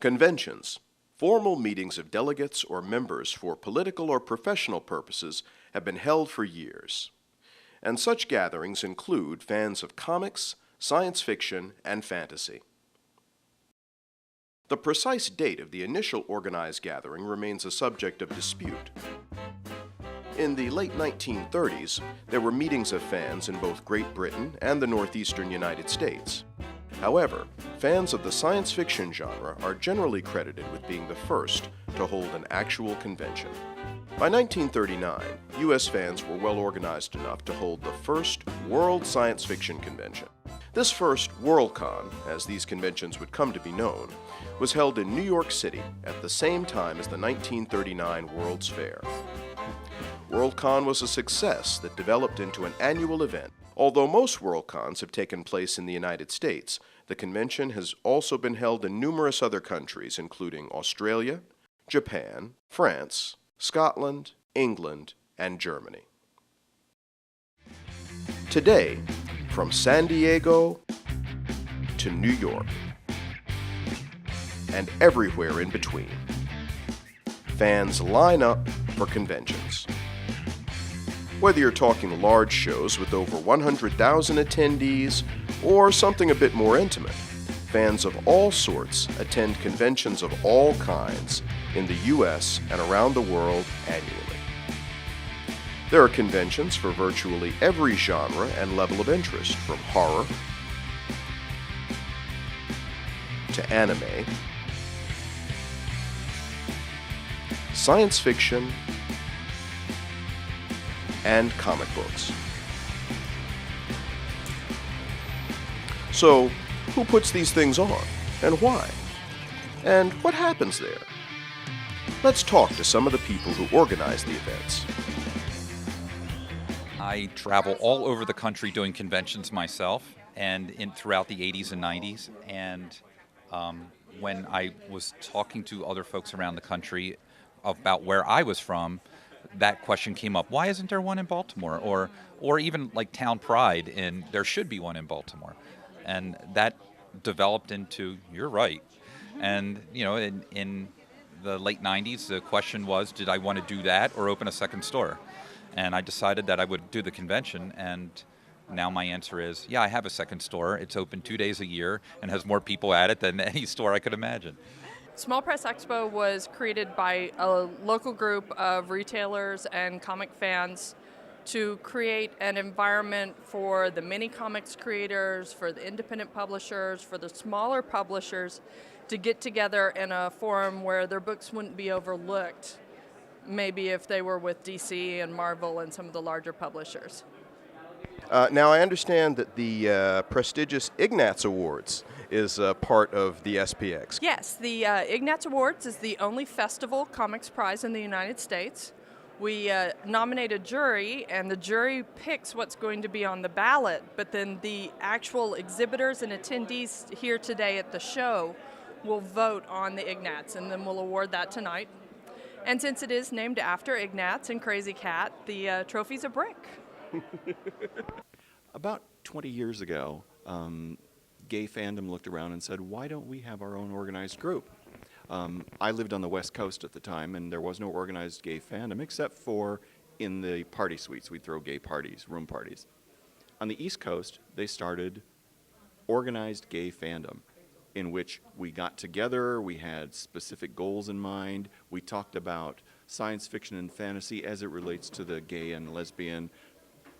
Conventions, formal meetings of delegates or members for political or professional purposes, have been held for years. And such gatherings include fans of comics, science fiction, and fantasy. The precise date of the initial organized gathering remains a subject of dispute. In the late 1930s, there were meetings of fans in both Great Britain and the northeastern United States. However, fans of the science fiction genre are generally credited with being the first to hold an actual convention. By 1939, U.S. fans were well organized enough to hold the first World Science Fiction Convention. This first WorldCon, as these conventions would come to be known, was held in New York City at the same time as the 1939 World's Fair. WorldCon was a success that developed into an annual event. Although most WorldCons have taken place in the United States, the convention has also been held in numerous other countries, including Australia, Japan, France, Scotland, England, and Germany. Today, from San Diego to New York, and everywhere in between, fans line up for conventions. Whether you're talking large shows with over 100,000 attendees or something a bit more intimate, fans of all sorts attend conventions of all kinds in the U.S. and around the world annually. There are conventions for virtually every genre and level of interest, from horror to anime, science fiction, and comic books. So, who puts these things on, and why? And what happens there? Let's talk to some of the people who organize the events. I travel all over the country doing conventions myself, and throughout the 80s and 90s. And when I was talking to other folks around the country about where I was from, that question came up: why isn't there one in Baltimore? Or even like Town Pride, and there should be one in Baltimore. And that developed into, you're right. And you know, in the late 90s, the question was, did I want to do that or open a second store? And I decided that I would do the convention, and now my answer is, yeah, I have a second store. It's open 2 days a year and has more people at it than any store I could imagine. Small Press Expo was created by a local group of retailers and comic fans to create an environment for the mini comics creators, for the independent publishers, for the smaller publishers to get together in a forum where their books wouldn't be overlooked, maybe if they were with DC and Marvel and some of the larger publishers. Now, I understand that the prestigious Ignatz Awards is part of the SPX. Yes, the Ignatz Awards is the only festival comics prize in the United States. We nominate a jury, and the jury picks what's going to be on the ballot, but then the actual exhibitors and attendees here today at the show will vote on the Ignatz, and then we'll award that tonight. And since it is named after Ignatz and Crazy Cat, the trophy's a brick. About 20 years ago, gay fandom looked around and said, why don't we have our own organized group? I lived on the West Coast at the time, and there was no organized gay fandom except for in the party suites. We'd throw gay parties, room parties. On the East Coast, they started organized gay fandom, in which we got together, we had specific goals in mind, we talked about science fiction and fantasy as it relates to the gay and lesbian,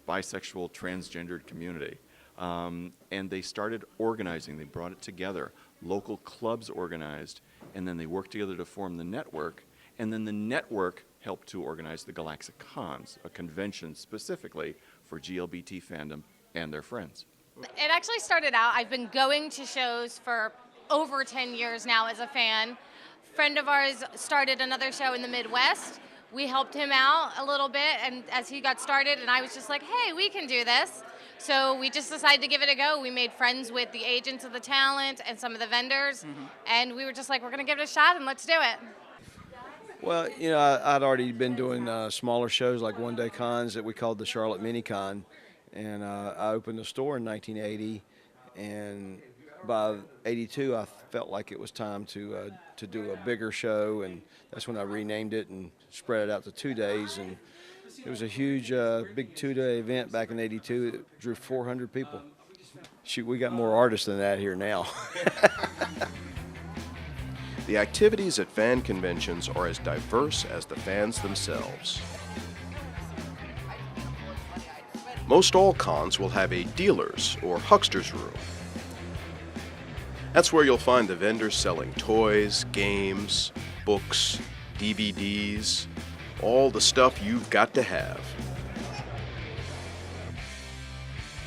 bisexual, transgendered community. And they started organizing, they brought it together. Local clubs organized, and then they worked together to form the network, and then the network helped to organize the Gaylaxicons, a convention specifically for GLBT fandom and their friends. It actually started out, I've been going to shows for over 10 years now as a fan. A friend of ours started another show in the Midwest. We helped him out a little bit, and as he got started, and I was just like, hey, we can do this. So we just decided to give it a go. We made friends with the agents of the talent and some of the vendors, and we were just like, we're going to give it a shot and let's do it. Well, you know, I'd already been doing smaller shows like one-day cons that we called the Charlotte Mini Con, and I opened a store in 1980, and by '82, I felt like it was time to do a bigger show, and that's when I renamed it and spread it out to 2 days. And it was a huge, big 2-day event back in '82. It drew 400 people. Shoot, we got more artists than that here now. The activities at fan conventions are as diverse as the fans themselves. Most all cons will have a dealer's or huckster's room. That's where you'll find the vendors selling toys, games, books, DVDs, all the stuff you've got to have.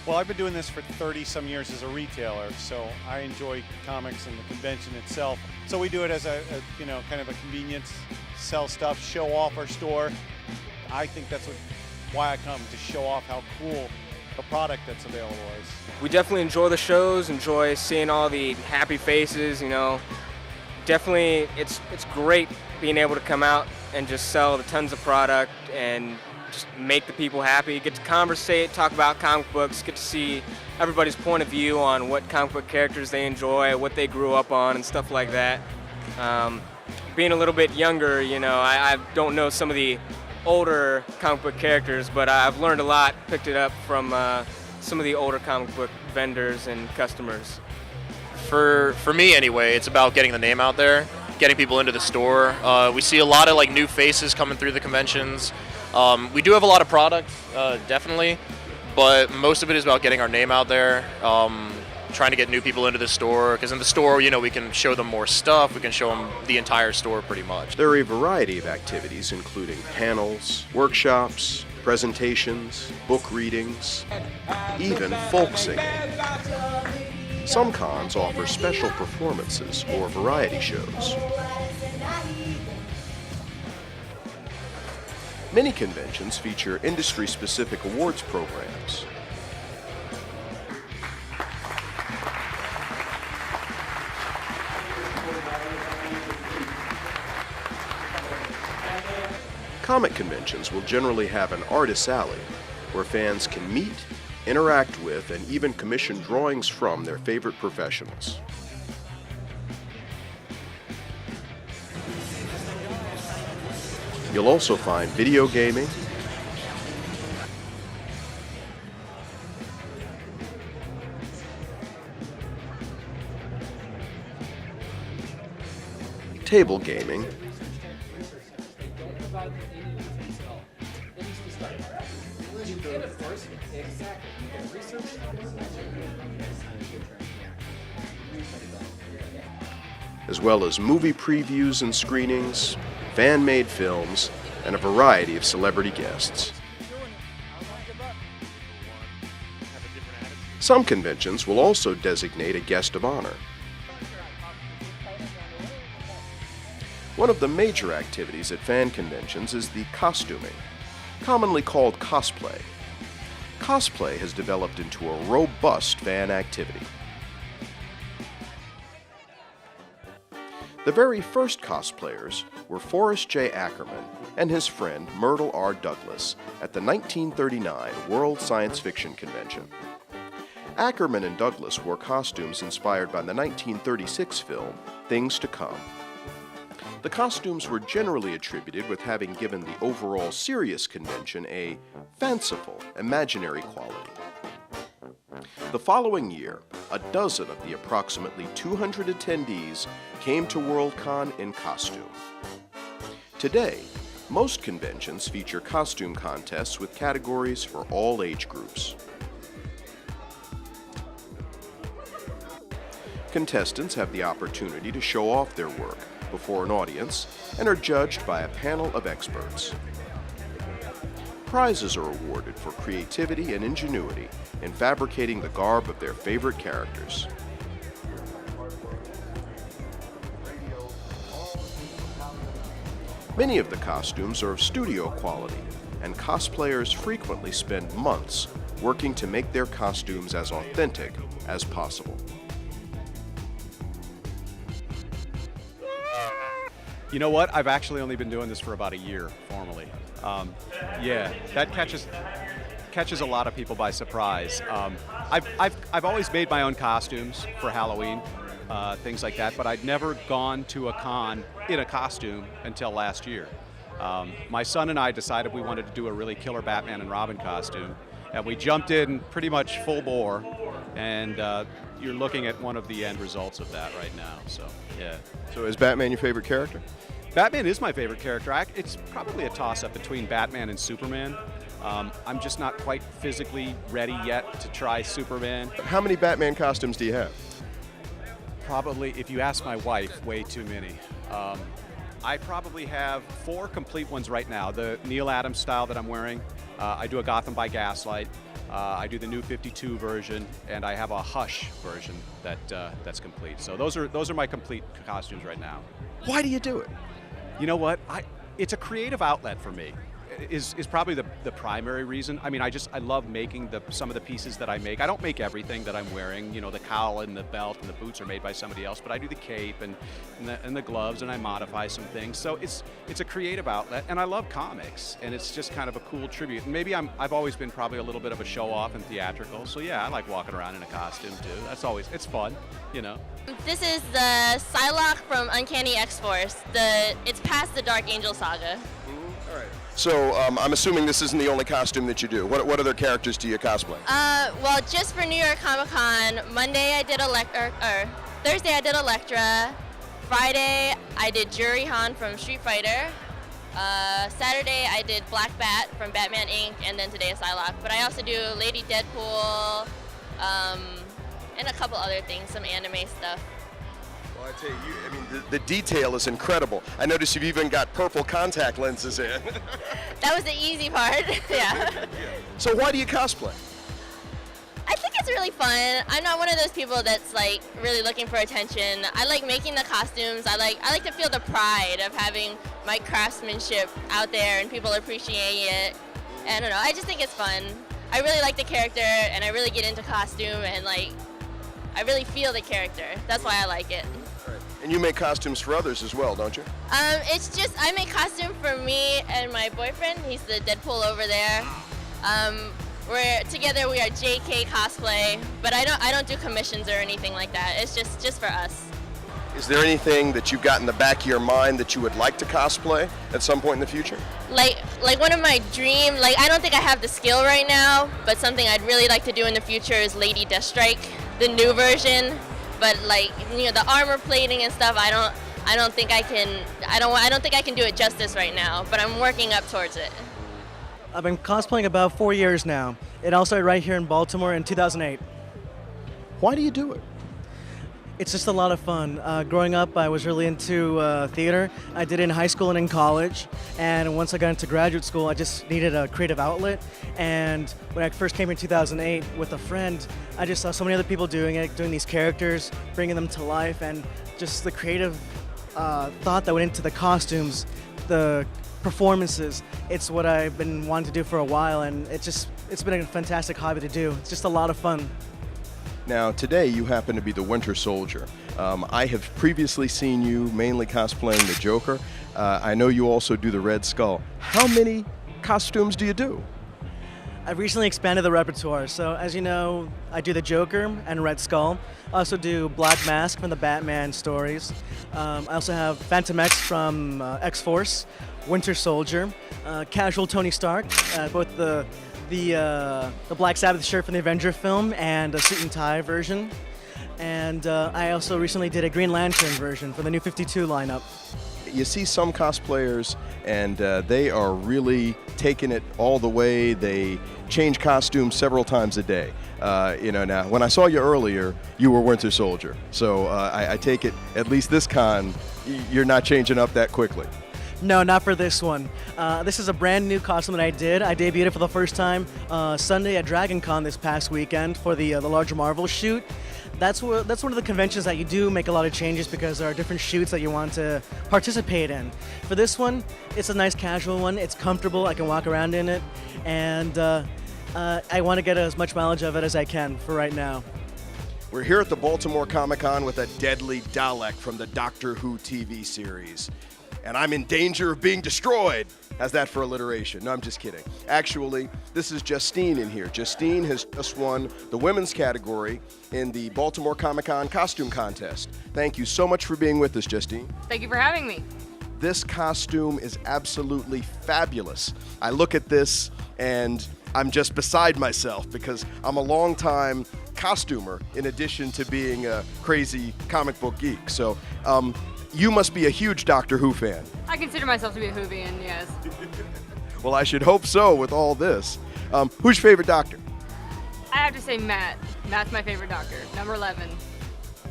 Well, I've been doing this for 30-some years as a retailer, so I enjoy comics and the convention itself. So we do it as a kind of a convenience, sell stuff, show off our store. I think that's why I come, to show off how cool the product that's available is. We definitely enjoy the shows, enjoy seeing all the happy faces, Definitely, it's great being able to come out and just sell the tons of product and just make the people happy, get to conversate, talk about comic books, get to see everybody's point of view on what comic book characters they enjoy, what they grew up on, and stuff like that. Being a little bit younger, I don't know some of the older comic book characters, but I've learned a lot, picked it up from some of the older comic book vendors and customers. For me anyway, it's about getting the name out there, getting people into the store. We see a lot of new faces coming through the conventions. We do have a lot of product, definitely, but most of it is about getting our name out there, trying to get new people into the store, because in the store, we can show them more stuff, we can show them the entire store pretty much. There are a variety of activities including panels, workshops, presentations, book readings, even folk singing. Some cons offer special performances or variety shows. Many conventions feature industry-specific awards programs. Comic conventions will generally have an artist's alley where fans can meet, interact with, and even commission drawings from their favorite professionals. You'll also find video gaming, table gaming, as well as movie previews and screenings, fan-made films, and a variety of celebrity guests. Some conventions will also designate a guest of honor. One of the major activities at fan conventions is the costuming, commonly called cosplay. Cosplay has developed into a robust fan activity. The very first cosplayers were Forrest J. Ackerman and his friend Myrtle R. Douglas at the 1939 World Science Fiction Convention. Ackerman and Douglas wore costumes inspired by the 1936 film Things to Come. The costumes were generally attributed with having given the overall serious convention a fanciful, imaginary quality. The following year, a dozen of the approximately 200 attendees came to Worldcon in costume. Today, most conventions feature costume contests with categories for all age groups. Contestants have the opportunity to show off their work before an audience and are judged by a panel of experts. Prizes are awarded for creativity and ingenuity in fabricating the garb of their favorite characters. Many of the costumes are of studio quality, and cosplayers frequently spend months working to make their costumes as authentic as possible. You know what? I've actually only been doing this for about a year formally. Yeah, that catches catches a lot of people by surprise. I've always made my own costumes for Halloween, things like that, but I'd never gone to a con in a costume until last year. My son and I decided we wanted to do a really killer Batman and Robin costume, and we jumped in pretty much full bore, and you're looking at one of the end results of that right now. So, yeah. So is Batman your favorite character? Batman is my favorite character. It's probably a toss-up between Batman and Superman. I'm just not quite physically ready yet to try Superman. How many Batman costumes do you have? Probably, if you ask my wife, way too many. I probably have 4 complete ones right now. The Neil Adams style that I'm wearing. I do a Gotham by Gaslight. I do the new 52 version, and I have a Hush version that's complete. So those are my complete costumes right now. Why do you do it? You know what? It's a creative outlet for me. Is probably the primary reason. I mean, I love making some of the pieces that I make. I don't make everything that I'm wearing. You know, the cowl and the belt and the boots are made by somebody else, but I do the cape and the gloves, and I modify some things. So it's a creative outlet, and I love comics, and it's just kind of a cool tribute. And maybe I've always been probably a little bit of a show off and theatrical. So yeah, I like walking around in a costume too. It's fun, you know. This is the Psylocke from Uncanny X-Force. It's past the Dark Angel saga. All right. So I'm assuming this isn't the only costume that you do. What other characters do you cosplay? Well, just for New York Comic Con, Monday I did Thursday I did Elektra. Friday I did Juri Han from Street Fighter. Saturday I did Black Bat from Batman Inc. And then today is Psylocke. But I also do Lady Deadpool, and a couple other things, some anime stuff. Well, I tell you, the detail is incredible. I noticed you've even got purple contact lenses in. That was the easy part, yeah. So why do you cosplay? I think it's really fun. I'm not one of those people that's like really looking for attention. I like making the costumes. I like to feel the pride of having my craftsmanship out there and people appreciating it. And I don't know, I just think it's fun. I really like the character, and I really get into costume, and I really feel the character. That's why I like it. Right. And you make costumes for others as well, don't you? It's just I make costume for me and my boyfriend. He's the Deadpool over there. We're together. We are JK Cosplay, but I don't do commissions or anything like that. It's just for us. Is there anything that you've got in the back of your mind that you would like to cosplay at some point in the future? Like one of my dreams. I don't think I have the skill right now, but something I'd really like to do in the future is Lady Deathstrike, the new version. But the armor plating and stuff, I don't think I can do it justice right now. But I'm working up towards it. I've been cosplaying about 4 years now. It all started right here in Baltimore in 2008. Why do you do it? It's just a lot of fun. Growing up, I was really into theater. I did it in high school and in college. And once I got into graduate school, I just needed a creative outlet. And when I first came in 2008 with a friend, I just saw so many other people doing it, doing these characters, bringing them to life, and just the creative thought that went into the costumes, the performances. It's what I've been wanting to do for a while, and it's been a fantastic hobby to do. It's just a lot of fun. Now, today you happen to be the Winter Soldier. I have previously seen you mainly cosplaying the Joker. I know you also do the Red Skull. How many costumes do you do? I've recently expanded the repertoire. So, as you know, I do the Joker and Red Skull. I also do Black Mask from the Batman stories. I also have Phantom X from X-Force, Winter Soldier, Casual Tony Stark, both the Black Sabbath shirt from the Avenger film and a suit and tie version. And I also recently did a Green Lantern version for the new 52 lineup. You see some cosplayers and they are really taking it all the way. They change costumes several times a day. Now, when I saw you earlier, you were Winter Soldier. So I take it, at least this con, you're not changing up that quickly. No, not for this one. This is a brand new costume that I did. I debuted it for the first time Sunday at Dragon Con this past weekend for the larger Marvel shoot. That's one of the conventions that you do make a lot of changes because there are different shoots that you want to participate in. For this one, it's a nice casual one. It's comfortable. I can walk around in it, and I want to get as much mileage of it as I can for right now. We're here at the Baltimore Comic Con with a deadly Dalek from the Doctor Who TV series. And I'm in danger of being destroyed. How's that for alliteration? No, I'm just kidding. Actually, this is Justine in here. Justine has just won the women's category in the Baltimore Comic Con costume contest. Thank you so much for being with us, Justine. Thank you for having me. This costume is absolutely fabulous. I look at this and I'm just beside myself because I'm a longtime costumer in addition to being a crazy comic book geek. So you must be a huge Doctor Who fan. I consider myself to be a Whovian, yes. Well, I should hope so with all this. Who's your favorite Doctor? I have to say Matt. Matt's my favorite Doctor, number 11.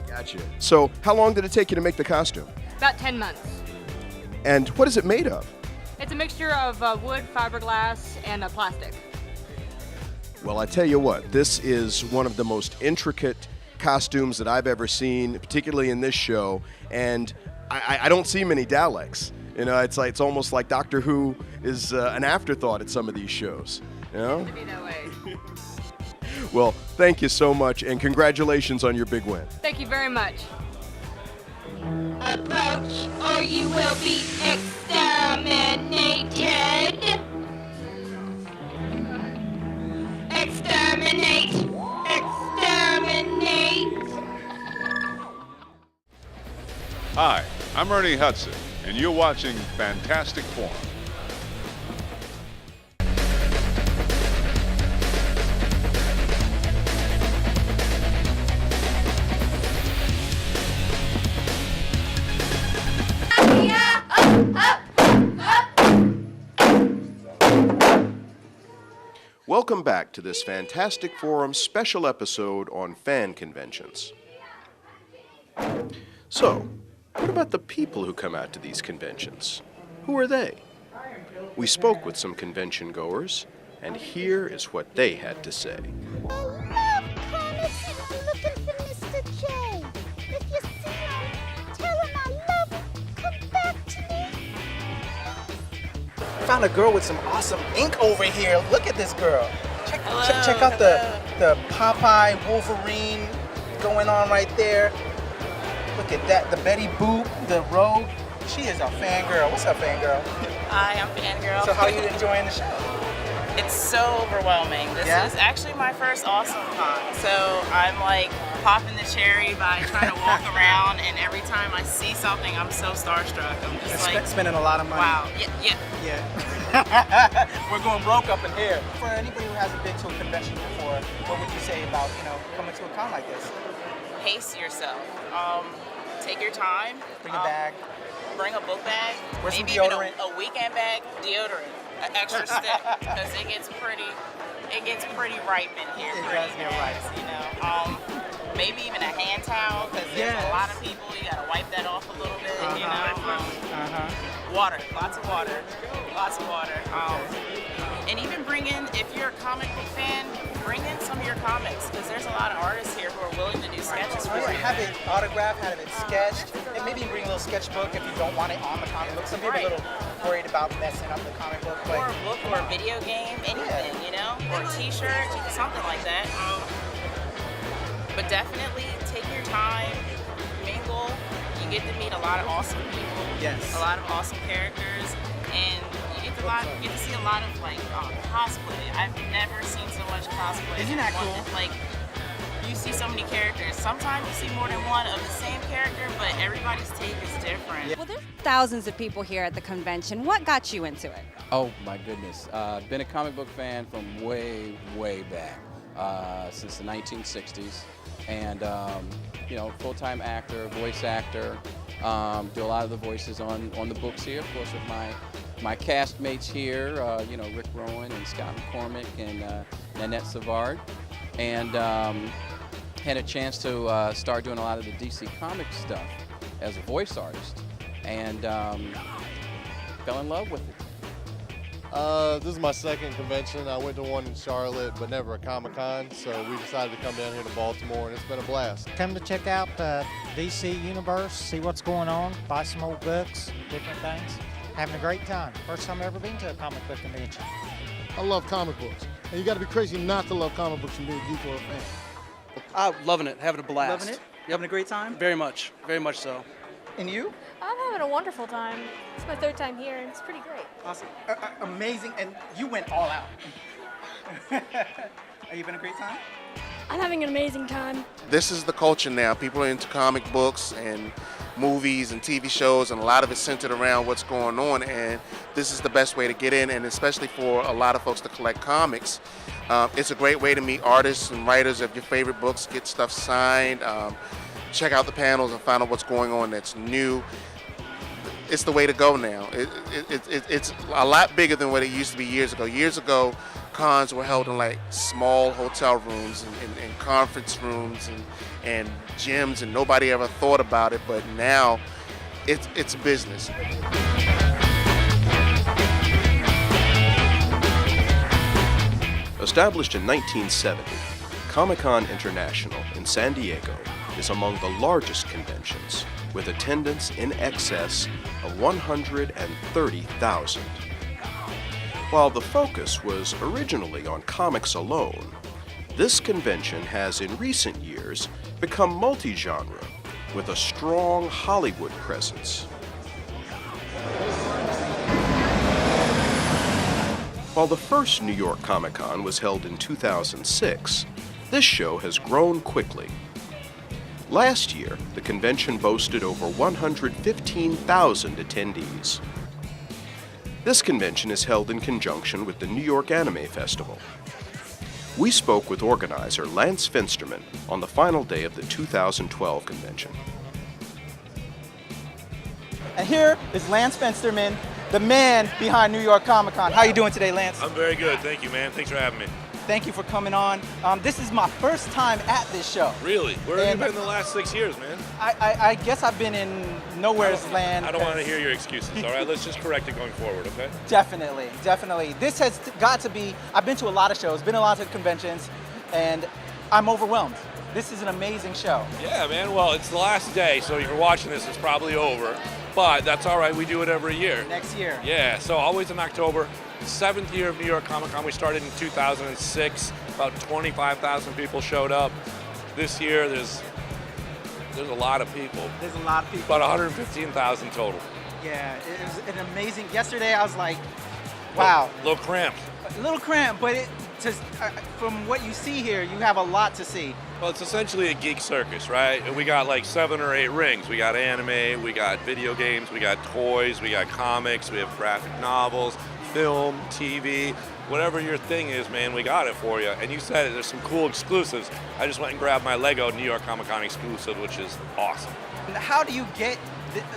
Gotcha. So how long did it take you to make the costume? About 10 months. And what is it made of? It's a mixture of wood, fiberglass, and plastic. Well, I tell you what, this is one of the most intricate costumes that I've ever seen, particularly in this show, and I don't see many Daleks. You know, it's almost like Doctor Who is an afterthought at some of these shows. You know? To be that way. Well, thank you so much, and congratulations on your big win. Thank you very much. Approach, or you will be exterminated. Exterminate! Exterminate! Hi, I'm Ernie Hudson, and you're watching Fantastic Forum. Welcome back to this Fantastic Forum special episode on fan conventions. So, what about the people who come out to these conventions? Who are they? We spoke with some convention goers, and here is what they had to say. I love comics and I'm looking for Mr. J. If you see him, tell him I love him. Come back to me. Found a girl with some awesome ink over here. Look at this girl. Check out the Popeye Wolverine going on right there. Look at that. The Betty Boop, the Rogue. She is a fangirl. What's up, fangirl? Hi, I'm fangirl. So how are you enjoying the show? It's so overwhelming. This is actually my first Awesome Con. So I'm like popping the cherry by trying to walk around, and every time I see something, I'm so starstruck. I'm just like spending a lot of money. Wow. Yeah. We're going broke up in here. For anybody who hasn't been to a convention before, what would you say about, coming to a con like this? Pace yourself. Take your time. Bring a bag. Bring a book bag. Where's some maybe even deodorant? a weekend bag, deodorant, an extra stick, because it gets pretty ripe in here. It pretty does get fast, Maybe even a hand towel, because there's a lot of people. You gotta wipe that off a little bit. Water, lots of water. And even bring in, if you're a comic book fan, bring in some of your comics, because there's a lot of artists here who are willing to do sketches for you. Have it autographed, have it sketched, and maybe bring a little sketchbook if you don't want it on the comic book. Some people are a little worried about messing up the comic book. But or a book or a video game, anything, or a t-shirt, something like that. But definitely take your time, mingle. You get to meet a lot of awesome people. Yes. A lot of awesome characters, and you get to see a lot of cosplay. I've never seen so much cosplay. Isn't that cool? You see so many characters. Sometimes you see more than one of the same character, but everybody's take is different. Well, there's thousands of people here at the convention. What got you into it? Oh my goodness. Been a comic book fan from way, way back, since the 1960s. And, full-time actor, voice actor. Do a lot of the voices on the books here, of course, with my castmates here, Rick Rowan and Scott McCormick and Nanette Savard. And had a chance to start doing a lot of the DC Comics stuff as a voice artist, and fell in love with it. This is my second convention. I went to one in Charlotte, but never a Comic Con, so we decided to come down here to Baltimore, and it's been a blast. Come to check out the DC Universe, see what's going on, buy some old books, different things. Having a great time. First time I've ever been to a comic book convention. I love comic books, and you got to be crazy not to love comic books and be a geek or a fan. Loving it, having a blast. Loving it? You having a great time? Very much so. And you? I'm having a wonderful time. It's my 3rd time here, and it's pretty great. Awesome. Amazing. And you went all out. Are you having a great time? I'm having an amazing time. This is the culture now. People are into comic books and movies and TV shows, and a lot of it's centered around what's going on, and this is the best way to get in, and especially for a lot of folks to collect comics. It's a great way to meet artists and writers of your favorite books, get stuff signed, check out the panels and find out what's going on that's new. It's the way to go now. It's a lot bigger than what it used to be years ago. Years ago, cons were held in like small hotel rooms and conference rooms and gyms, and nobody ever thought about it, but now it's business. Established in 1970, Comic-Con International in San Diego is among the largest conventions, with attendance in excess of 130,000. While the focus was originally on comics alone, this convention has in recent years become multi-genre with a strong Hollywood presence. While the first New York Comic Con was held in 2006, this show has grown quickly. Last year, the convention boasted over 115,000 attendees. This convention is held in conjunction with the New York Anime Festival. We spoke with organizer Lance Fensterman on the final day of the 2012 convention. And here is Lance Fensterman, the man behind New York Comic Con. How are you doing today, Lance? I'm very good, thank you, man. Thanks for having me. Thank you for coming on. This is my first time at this show. Really? Where have you been the last 6 years, man? I guess I've been in nowhere's land. I don't want to hear your excuses, all right? Let's just correct it going forward, okay? Definitely, definitely. This has got to be, I've been to a lot of shows, been to a lot of conventions, and I'm overwhelmed. This is an amazing show. Yeah, man. Well, it's the last day, so if you're watching this, it's probably over. But that's all right. We do it every year. Next year. Yeah, so always in October. 7th year of New York Comic Con. We started in 2006. About 25,000 people showed up. This year, there's a lot of people. There's a lot of people. About 115,000 total. Yeah, it was an amazing. Yesterday, I was like, wow. A little cramped. A little cramped, but from what you see here, you have a lot to see. Well, it's essentially a geek circus, right? We got like 7 or 8 rings. We got anime, we got video games, we got toys, we got comics, we have graphic novels, film, TV, whatever your thing is, man, we got it for you. And you said it, there's some cool exclusives. I just went and grabbed my Lego New York Comic Con exclusive, which is awesome. How do you get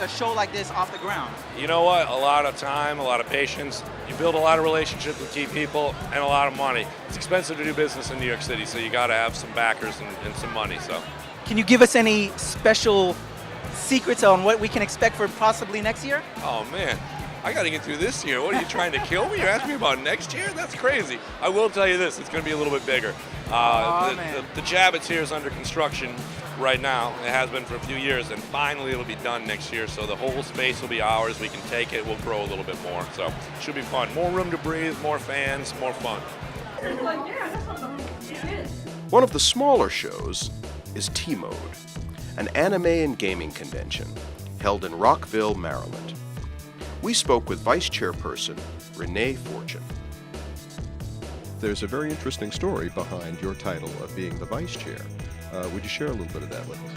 a show like this off the ground? You know what? A lot of time, a lot of patience. You build a lot of relationships with key people and a lot of money. It's expensive to do business in New York City, so you got to have some backers and some money. So, can you give us any special secrets on what we can expect for possibly next year? Oh man, I got to get through this year. What are you trying to kill me? You're asking me about next year? That's crazy. I will tell you this: it's going to be a little bit bigger. The Javits here is under construction right now. It has been for a few years, and finally it'll be done next year. So the whole space will be ours. We can take it. We'll grow a little bit more. So it should be fun. More room to breathe, more fans, more fun. One of the smaller shows is T-Mode, an anime and gaming convention held in Rockville, Maryland. We spoke with Vice Chairperson Renee Fortune. There's a very interesting story behind your title of being the Vice Chair. Would you share a little bit of that with us?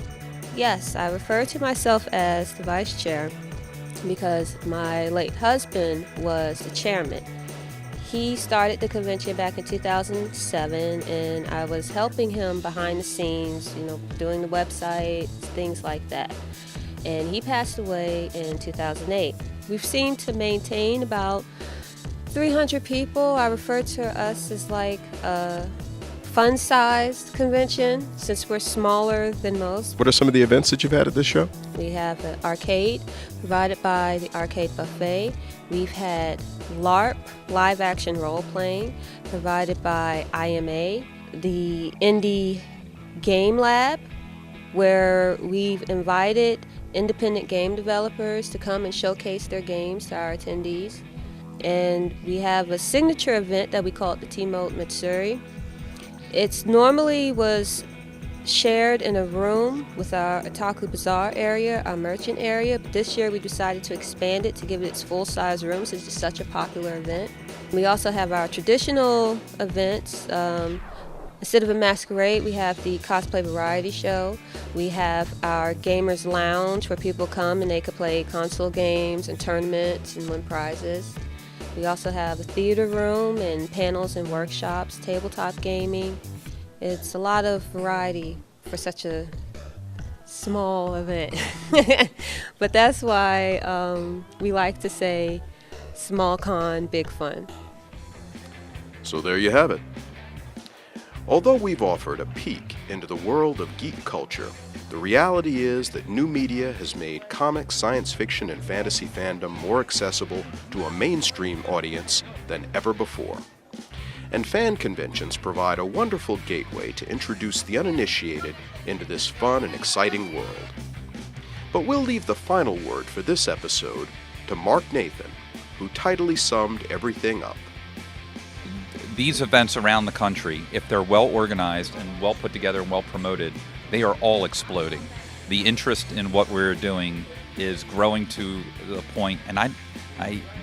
Yes, I refer to myself as the Vice Chair because my late husband was the chairman. He started the convention back in 2007, and I was helping him behind the scenes, doing the website, things like that. And he passed away in 2008. We've seemed to maintain about 300 people. I refer to us as like a fun-sized convention since we're smaller than most. What are some of the events that you've had at this show? We have an arcade provided by the Arcade Buffet. We've had LARP, live action role playing, provided by IMA. The Indie Game Lab, where we've invited independent game developers to come and showcase their games to our attendees. And we have a signature event that we call the T-Mode Matsuri. It's normally was shared in a room with our Otaku Bazaar area, our merchant area. But this year we decided to expand it to give it its full-size room since it's such a popular event. We also have our traditional events. Instead of a masquerade, we have the cosplay variety show. We have our gamers lounge where people come and they can play console games and tournaments and win prizes. We also have a theater room and panels and workshops, tabletop gaming. It's a lot of variety for such a small event. But that's why we like to say small con, big fun. So there you have it. Although we've offered a peek into the world of geek culture, the reality is that new media has made comics, science fiction, and fantasy fandom more accessible to a mainstream audience than ever before. And fan conventions provide a wonderful gateway to introduce the uninitiated into this fun and exciting world. But we'll leave the final word for this episode to Marc Nathan, who tidily summed everything up. These events around the country, if they're well organized and well put together and well promoted, they are all exploding. The interest in what we're doing is growing to the point, and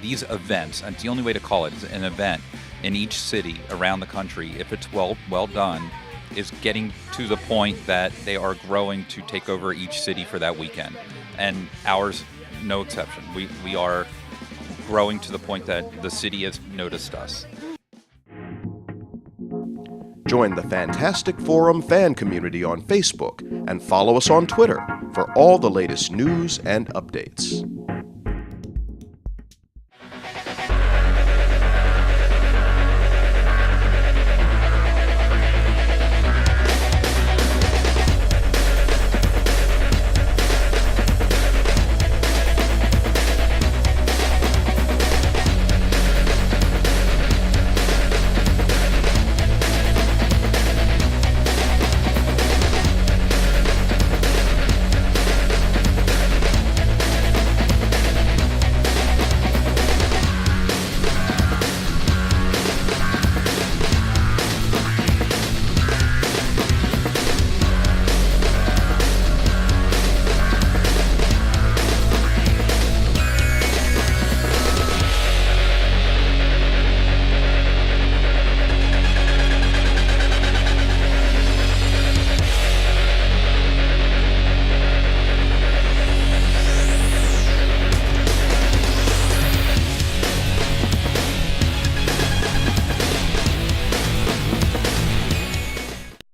these events, and the only way to call it is an event in each city around the country, if it's well done, is getting to the point that they are growing to take over each city for that weekend. And ours, no exception. We are growing to the point that the city has noticed us. Join the Fantastic Forum fan community on Facebook and follow us on Twitter for all the latest news and updates.